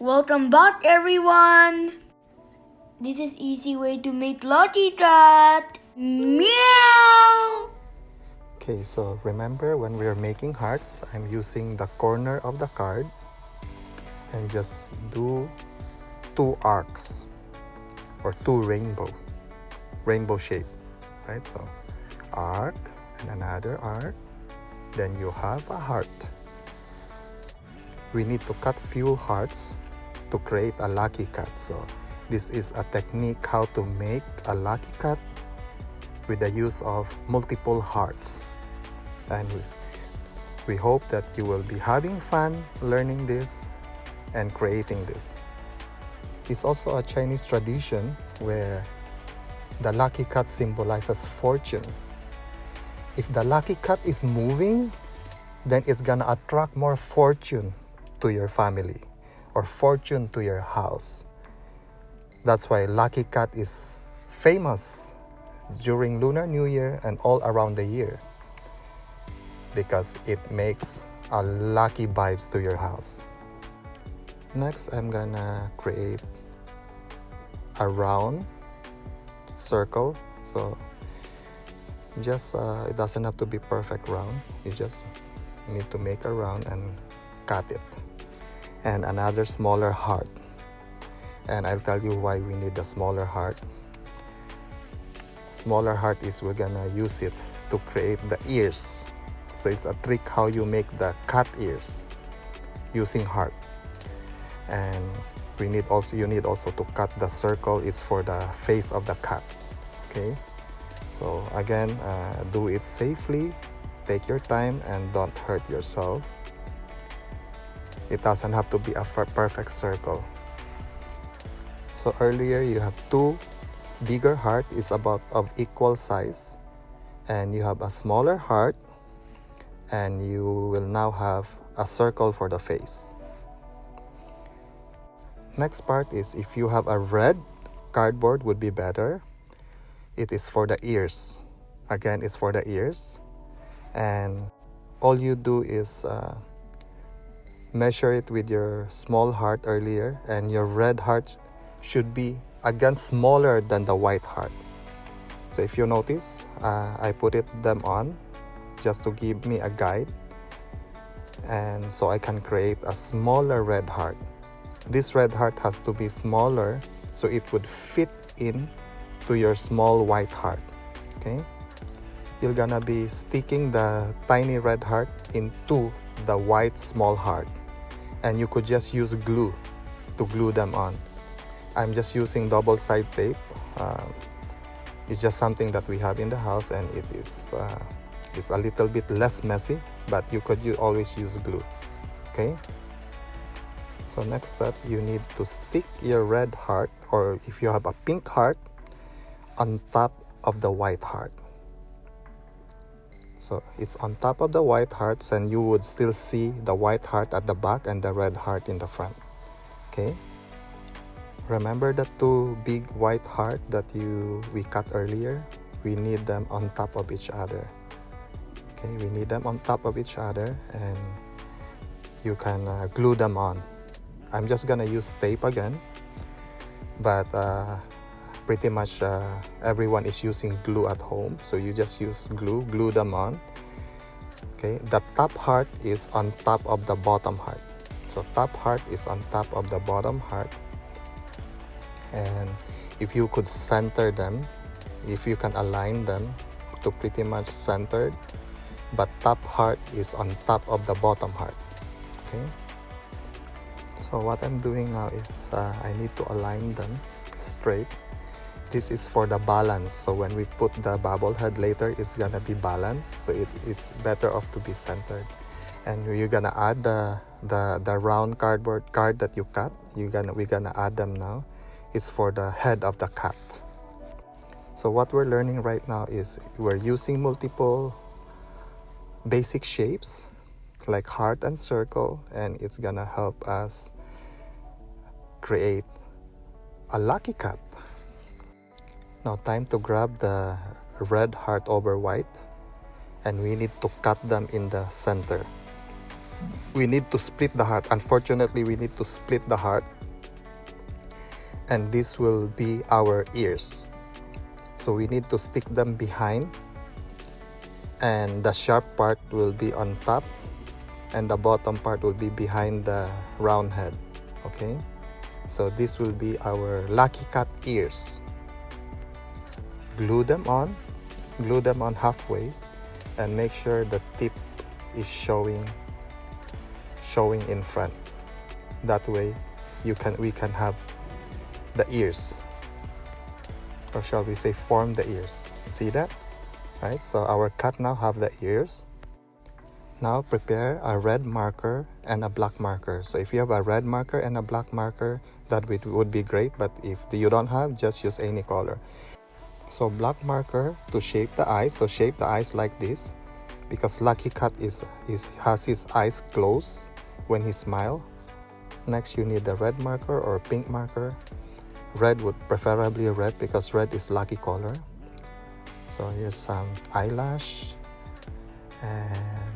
Welcome back, everyone! This is easy way to make Lucky Cat. Meow! Okay, so remember when we are making hearts, I'm using the corner of the card and just do 2 arcs or 2 rainbow shape, right? So arc and another arc, then you have a heart. We need to cut few hearts to create a lucky cat. So this is a technique how to make a lucky cat with the use of multiple hearts. And we hope that you will be having fun learning this and creating this. It's also a Chinese tradition where the lucky cat symbolizes fortune. If the lucky cat is moving, then it's gonna attract more fortune to your family or fortune to your house. That's why lucky cat is famous during Lunar New Year and all around the year, because it makes a lucky vibes to your house. Next, I'm gonna create a round circle. So just it doesn't have to be perfect round. You just need to make a round and cut it. And another smaller heart. And I'll tell you why we need the smaller heart. Smaller heart is we're gonna use it to create the ears. So it's a trick how you make the cat ears using heart. And you need also to cut the circle is for the face of the cat. Okay, so again, do it safely, take your time, and don't hurt yourself. It doesn't have to be a perfect circle. So earlier you have 2 bigger heart is about of equal size, and you have a smaller heart, and you will now have a circle for the face. Next part is if you have a red cardboard would be better. It is for the ears. Again, it's for the ears, and all you do is measure it with your small heart earlier, and your red heart should be again smaller than the white heart. So if you notice, I put them on just to give me a guide, and so I can create a smaller red heart. This red heart has to be smaller so it would fit in to your small white heart. Okay, you're gonna be sticking the tiny red heart into the white small heart, and you could just use glue to glue them on. I'm just using double-sided tape. It's just something that we have in the house, and it is it's a little bit less messy, but you could always use glue. Okay, so next step, you need to stick your red heart, or if you have a pink heart, on top of the white heart. So it's on top of the white hearts, and you would still see the white heart at the back and the red heart in the front. Okay, remember the 2 big white heart that we cut earlier? We need them on top of each other. Okay, we need them on top of each other, and you can glue them on. I'm just gonna use tape again, but pretty much everyone is using glue at home, so you just use glue them on. Okay, the top heart is on top of the bottom heart. So top heart is on top of the bottom heart, and if you could center them, if you can align them to pretty much centered, but top heart is on top of the bottom heart. Okay, so what I'm doing now is I need to align them straight. This is for the balance, so when we put the bubble head later, it's gonna be balanced, so it's better off to be centered. And you're gonna add the round cardboard card that you cut. We're gonna add them now. It's for the head of the cat. So what we're learning right now is we're using multiple basic shapes like heart and circle, and it's gonna help us create a lucky cat. Now time to grab the red heart over white, and we need to cut them in the center. we need to split the heart. Unfortunately, we need to split the heart, and this will be our ears. So we need to stick them behind, and the sharp part will be on top, and the bottom part will be behind the round head. Okay, so this will be our lucky cat ears. Glue them on halfway, and make sure the tip is showing in front. That way we can have the ears, or shall we say form the ears. See that? Right, so our cat now have the ears. Now prepare a red marker and a black marker. So if you have a red marker and a black marker, that would be great, but if you don't have, just use any color. So black marker to shape the eyes. So shape the eyes like this, because Lucky Cat has his eyes closed when he smile. Next, you need the red marker or pink marker. Red would preferably red, because red is lucky color. So here's some eyelash and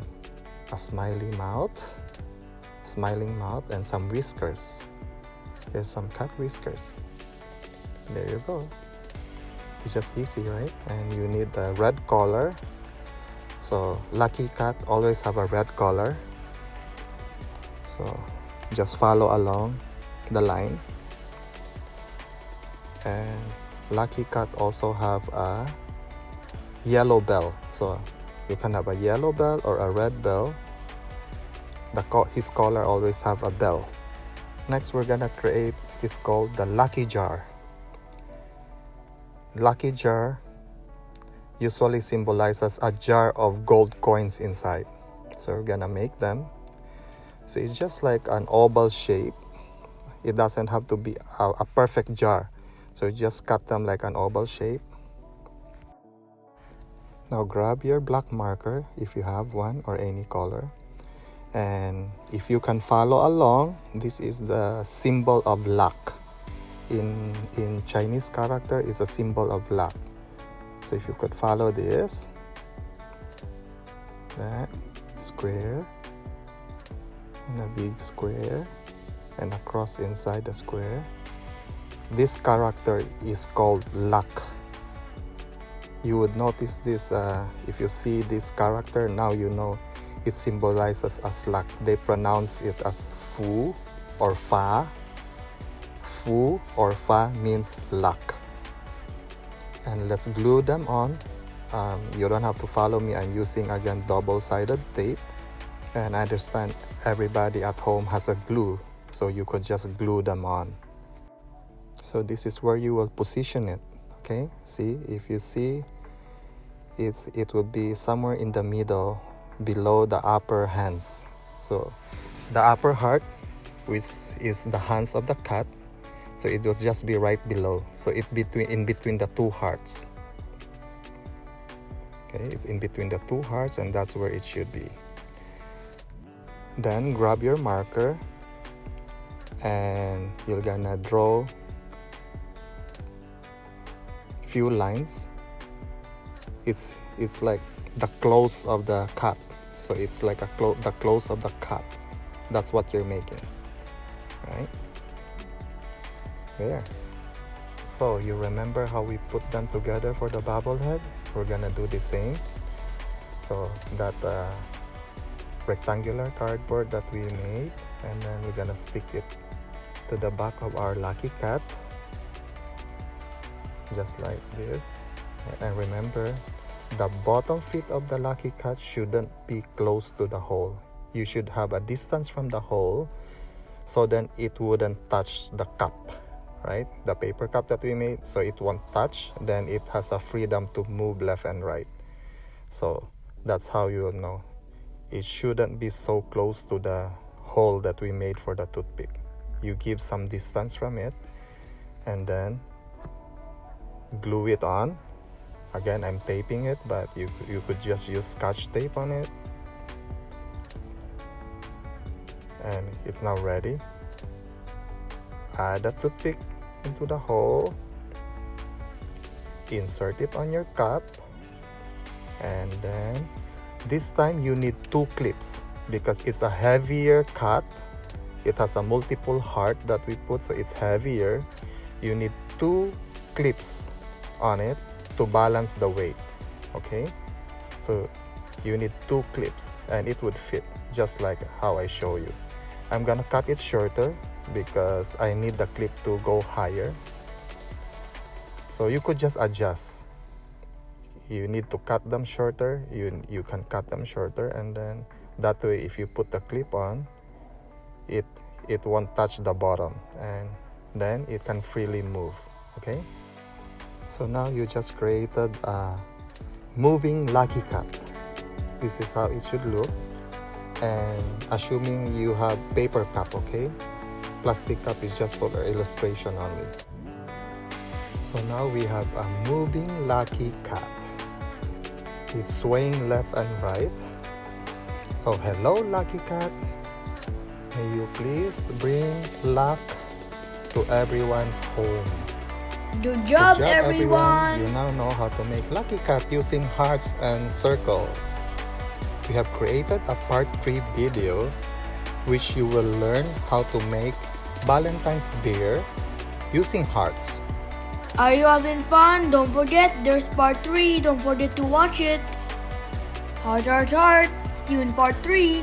a smiling mouth, and some whiskers. Here's some cat whiskers. There you go. It's just easy, right? And you need the red color. So Lucky Cat always have a red color. So just follow along the line. And Lucky Cat also have a yellow bell. So you can have a yellow bell or a red bell. His collar always have a bell. Next, we're gonna create is called the lucky jar. Lucky jar usually symbolizes a jar of gold coins inside. So we're gonna make them. So it's just like an oval shape. It doesn't have to be a perfect jar. So just cut them like an oval shape. Now grab your black marker if you have one, or any color. And if you can follow along, this is the symbol of luck. In Chinese character, is a symbol of luck. So if you could follow this, that square, and a big square, and a cross inside the square. This character is called luck. You would notice this if you see this character. Now you know it symbolizes as luck. They pronounce it as fu or fa. Fu or fa means luck. And let's glue them on. You don't have to follow me. I'm using again double-sided tape. And I understand everybody at home has a glue, so you could just glue them on. So this is where you will position it. Okay, see, if you see, it will be somewhere in the middle, below the upper hands. So the upper heart, which is the hands of the cat, so it will just be right below. So in between the two hearts. Okay, it's in between the two hearts, and that's where it should be. Then grab your marker, and you're gonna draw few lines. It's like the close of the cat. So it's like the close of the cat. That's what you're making, right? There. So you remember how we put them together for the bobblehead? We're gonna do the same. So that rectangular cardboard that we made, and then we're gonna stick it to the back of our lucky cat, just like this. And remember, the bottom feet of the lucky cat shouldn't be close to the hole. You should have a distance from the hole, so then it wouldn't touch the cup, right? The paper cup that we made, so it won't touch. Then it has a freedom to move left and right. So that's how you will know. It shouldn't be so close to the hole that we made for the toothpick. You give some distance from it, and then glue it on. Again, I'm taping it, but you could just use Scotch tape on it. And it's now ready. Add a toothpick into the hole. Insert it on your cup. And then this time you need 2 clips. because it's a heavier cut. It has a multiple heart that we put, so it's heavier. You need 2 clips on it to balance the weight. Okay, so you need 2 clips and it would fit just like how I show you. I'm gonna cut it shorter because I need the clip to go higher. So you could just adjust. You need to cut them shorter, you can cut them shorter, and then that way if you put the clip on, it won't touch the bottom, and then it can freely move. Okay, so now you just created a moving lucky cut. This is how it should look, and assuming you have paper cup, okay, plastic cup is just for illustration only. So now we have a moving lucky cat. It's swaying left and right. So hello lucky cat, may you please bring luck to everyone's home. Good job, everyone. everyone. You now know how to make lucky cat using hearts and circles. We have created a part 3 video which you will learn how to make Valentine's beer using hearts. Are you having fun? Don't forget, there's part 3. Don't forget to watch it. Heart, heart, heart. See you in part 3.